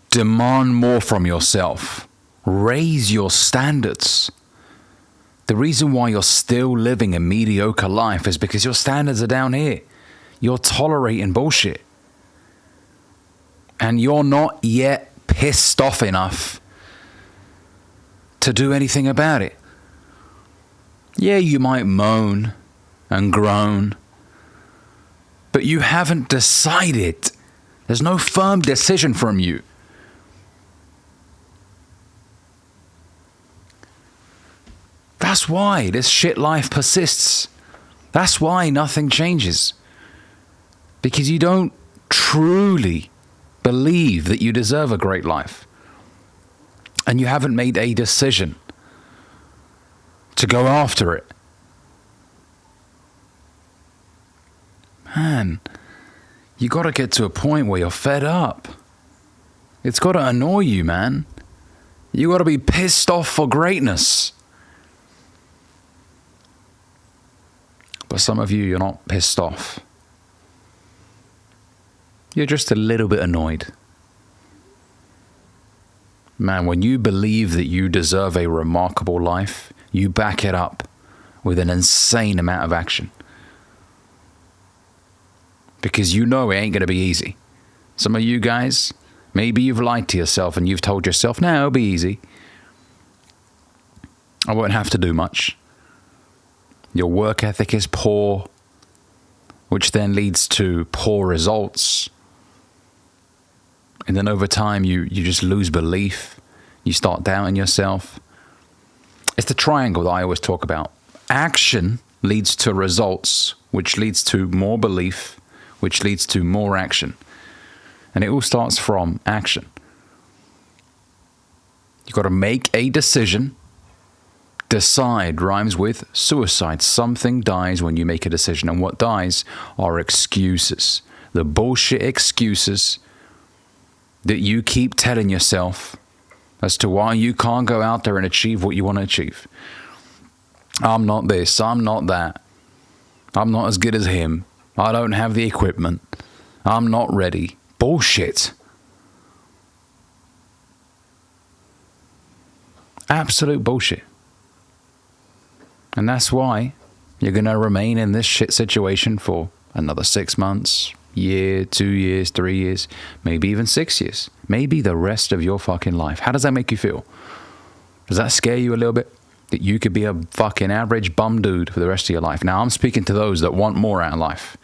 Demand more from yourself. Raise your standards. The reason why you're still living a mediocre life is because your standards are down here. You're tolerating bullshit. And you're not yet pissed off enough to do anything about it. Yeah, you might moan and groan, but you haven't decided. There's no firm decision from you. That's why this shit life persists. That's why nothing changes. Because you don't truly believe that you deserve a great life. And you haven't made a decision to go after it. Man, you got to get to a point where you're fed up. It's got to annoy you, man. You got to be pissed off for greatness. But some of you, you're not pissed off. You're just a little bit annoyed. Man, when you believe that you deserve a remarkable life, you back it up with an insane amount of action. Because you know it ain't going to be easy. Some of you guys, maybe you've lied to yourself and you've told yourself, no, it'll be easy. I won't have to do much. Your work ethic is poor, which then leads to poor results. And then over time, you just lose belief. You start doubting yourself. It's the triangle that I always talk about. Action leads to results, which leads to more belief, which leads to more action. And it all starts from action. You've got to make a decision. Decide rhymes with suicide. Something dies when you make a decision. And what dies are excuses. The bullshit excuses that you keep telling yourself as to why you can't go out there and achieve what you want to achieve. I'm not this. I'm not that. I'm not as good as him. I don't have the equipment. I'm not ready. Bullshit. Absolute bullshit. And that's why you're going to remain in this shit situation for another 6 months, year, 2 years, 3 years, maybe even 6 years, maybe the rest of your fucking life. How does that make you feel? Does that scare you a little bit? That you could be a fucking average bum dude for the rest of your life? Now, I'm speaking to those that want more out of life.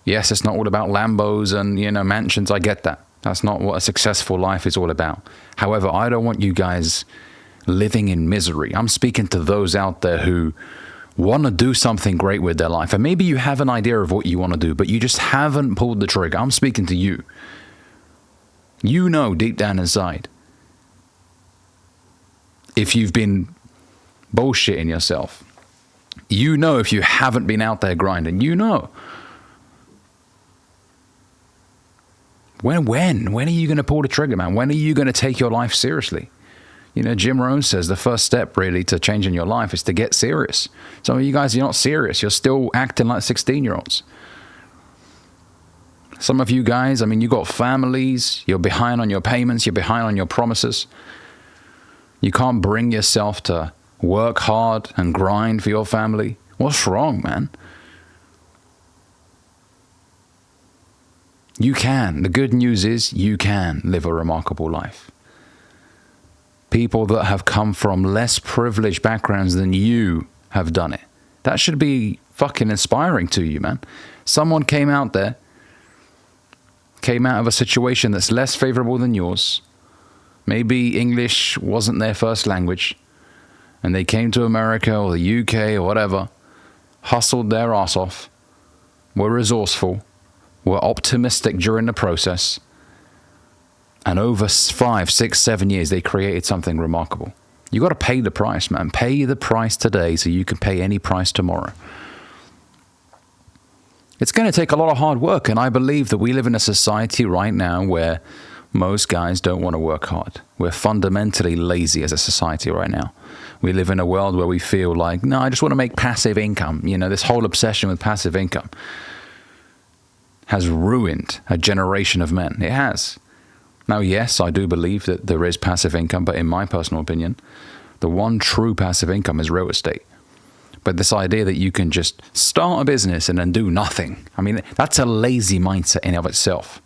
Yes, it's not all about Lambos and, mansions. I get that. That's not what a successful life is all about. However, I don't want you guys living in misery. I'm speaking to those out there who want to do something great with their life. And maybe you have an idea of what you want to do, but you just haven't pulled the trigger. I'm speaking to you. You know deep down inside, if you've been bullshitting yourself, you know if you haven't been out there grinding, you know. When are you going to pull the trigger, man? When are you going to take your life seriously? Jim Rohn says the first step really to changing your life is to get serious. Some of you guys, you're not serious. You're still acting like 16-year-olds. Some of you guys, you got families. You're behind on your payments. You're behind on your promises. You can't bring yourself to work hard and grind for your family. What's wrong, man? You can. The good news is you can live a remarkable life. People that have come from less privileged backgrounds than you have done it. That should be fucking inspiring to you, man. Someone came out of a situation that's less favorable than yours. Maybe English wasn't their first language, and they came to America or the UK or whatever, hustled their ass off, were resourceful, were optimistic during the process, and over 5, 6, 7 years, they created something remarkable. You got to pay the price, man. Pay the price today so you can pay any price tomorrow. It's going to take a lot of hard work, and I believe that we live in a society right now where most guys don't want to work hard. We're fundamentally lazy as a society right now. We live in a world where we feel like, no, I just want to make passive income. This whole obsession with passive income has ruined a generation of men. It has. Now, yes, I do believe that there is passive income, but in my personal opinion, the one true passive income is real estate. But this idea that you can just start a business and then do nothing, I mean, that's a lazy mindset in of itself.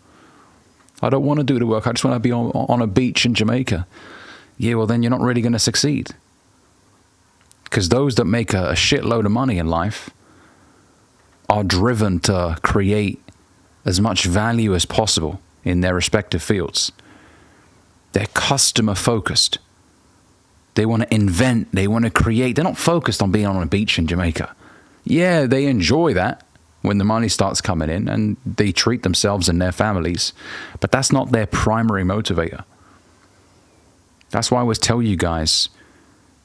I don't want to do the work. I just want to be on a beach in Jamaica. Yeah, well, then you're not really going to succeed. Because those that make a shitload of money in life are driven to create as much value as possible in their respective fields. They're customer focused. They want to invent. They want to create. They're not focused on being on a beach in Jamaica. Yeah, they enjoy that when the money starts coming in and they treat themselves and their families. But that's not their primary motivator. That's why I always tell you guys,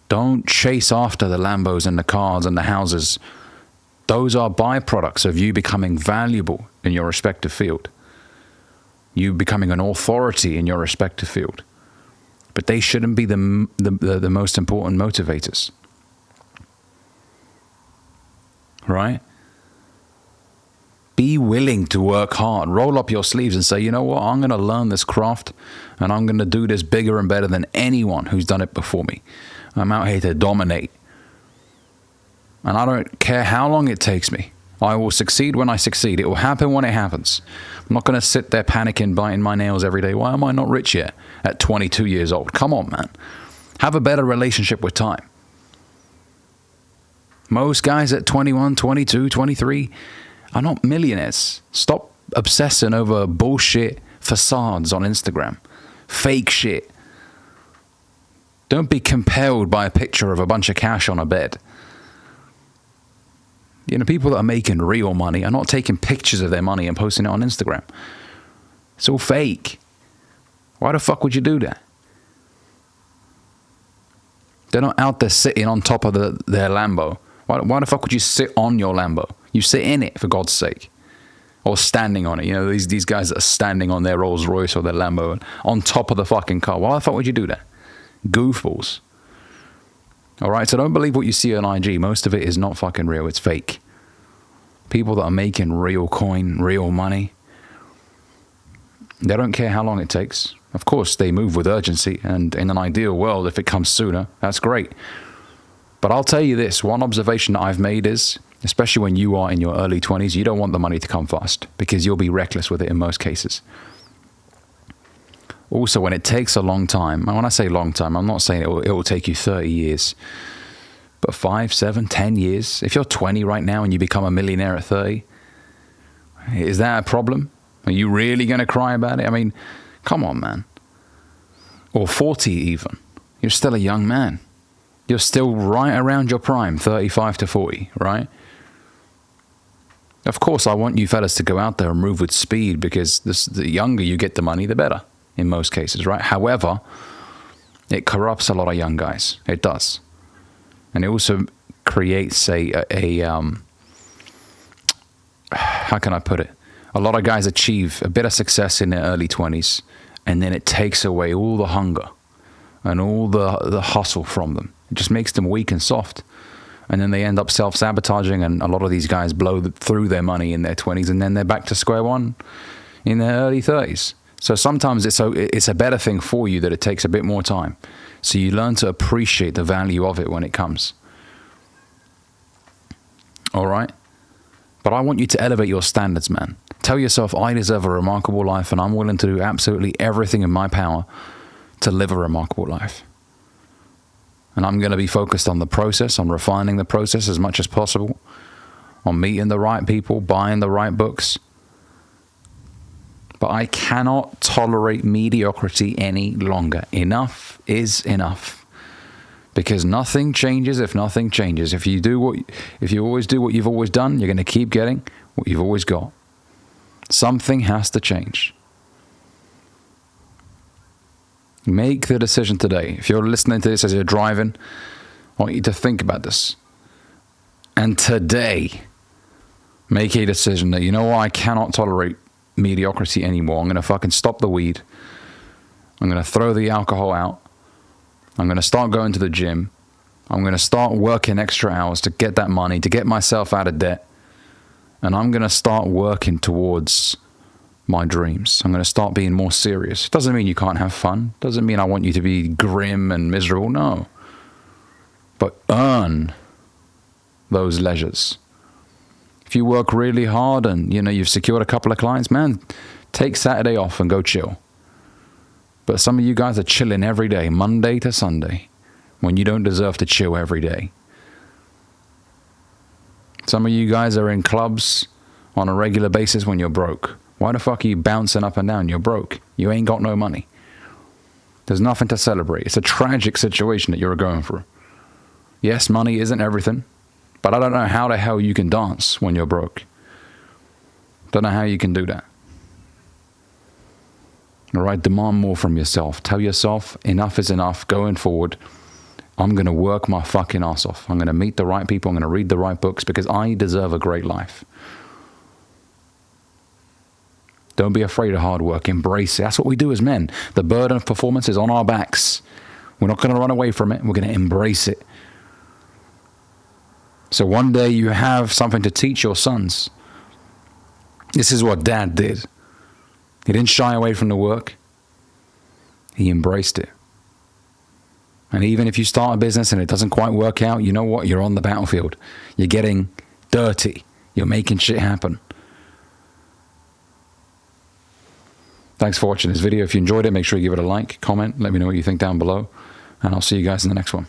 don't chase after the Lambos and the cars and the houses. Those are byproducts of you becoming valuable in your respective field. You becoming an authority in your respective field. But they shouldn't be the most important motivators. Right? Be willing to work hard. Roll up your sleeves and say, you know what? I'm going to learn this craft and I'm going to do this bigger and better than anyone who's done it before me. I'm out here to dominate. And I don't care how long it takes me. I will succeed when I succeed. It will happen when it happens. I'm not going to sit there panicking, biting my nails every day. Why am I not rich yet at 22 years old? Come on, man. Have a better relationship with time. Most guys at 21, 22, 23 are not millionaires. Stop obsessing over bullshit facades on Instagram. Fake shit. Don't be compelled by a picture of a bunch of cash on a bed. You know, people that are making real money are not taking pictures of their money and posting it on Instagram. It's all fake. Why the fuck would you do that? They're not out there sitting on top of their Lambo. Why the fuck would you sit on your Lambo? You sit in it, for God's sake. Or standing on it. You know, these guys that are standing on their Rolls Royce or their Lambo on top of the fucking car. Why the fuck would you do that? Goofballs. All right, so don't believe what you see on IG. Most of it is not fucking real. It's fake. People that are making real coin, real money, they don't care how long it takes. Of course, they move with urgency, and in an ideal world, if it comes sooner, that's great. But I'll tell you this, one observation that I've made is, especially when you are in your early 20s, you don't want the money to come fast because you'll be reckless with it in most cases. Also, when it takes a long time, and when I say long time, I'm not saying it will take you 30 years, but 5, 7, 10 years. If you're 20 right now and you become a millionaire at 30, is that a problem? Are you really going to cry about it? I mean, come on, man. Or 40 even. You're still a young man. You're still right around your prime, 35 to 40, right? Of course, I want you fellas to go out there and move with speed because the younger you get the money, the better in most cases, right? However, it corrupts a lot of young guys. It does. And it also creates how can I put it? A lot of guys achieve a bit of success in their early 20s, and then it takes away all the hunger and all the hustle from them. It just makes them weak and soft. And then they end up self-sabotaging, and a lot of these guys blow through their money in their 20s, and then they're back to square one in their early 30s. So sometimes it's a better thing for you that it takes a bit more time. So you learn to appreciate the value of it when it comes. All right? But I want you to elevate your standards, man. Tell yourself, I deserve a remarkable life, and I'm willing to do absolutely everything in my power to live a remarkable life. And I'm going to be focused on the process, on refining the process as much as possible, on meeting the right people, buying the right books. But I cannot tolerate mediocrity any longer. Enough is enough. Because nothing changes if nothing changes. If you always do what you've always done, you're going to keep getting what you've always got. Something has to change. Make the decision today. If you're listening to this as you're driving, I want you to think about this. And today, make a decision that, you know what, I cannot tolerate mediocrity anymore. I'm going to fucking stop the weed. I'm going to throw the alcohol out. I'm going to start going to the gym. I'm going to start working extra hours to get that money, to get myself out of debt. And I'm going to start working towards my dreams. I'm going to start being more serious. Doesn't mean you can't have fun. Doesn't mean I want you to be grim and miserable. No. But earn those leisures. If you work really hard and, you've secured a couple of clients, man, take Saturday off and go chill. But some of you guys are chilling every day, Monday to Sunday, when you don't deserve to chill every day. Some of you guys are in clubs on a regular basis when you're broke. Why the fuck are you bouncing up and down? You're broke. You ain't got no money. There's nothing to celebrate. It's a tragic situation that you're going through. Yes, money isn't everything, but I don't know how the hell you can dance when you're broke. Don't know how you can do that. All right, demand more from yourself. Tell yourself enough is enough. Going forward, I'm going to work my fucking ass off. I'm going to meet the right people. I'm going to read the right books because I deserve a great life. Don't be afraid of hard work. Embrace it. That's what we do as men. The burden of performance is on our backs. We're not going to run away from it. We're going to embrace it. So one day you have something to teach your sons. This is what Dad did. He didn't shy away from the work. He embraced it. And even if you start a business and it doesn't quite work out, you know what? You're on the battlefield. You're getting dirty. You're making shit happen. Thanks for watching this video. If you enjoyed it, make sure you give it a like, comment, let me know what you think down below. And I'll see you guys in the next one.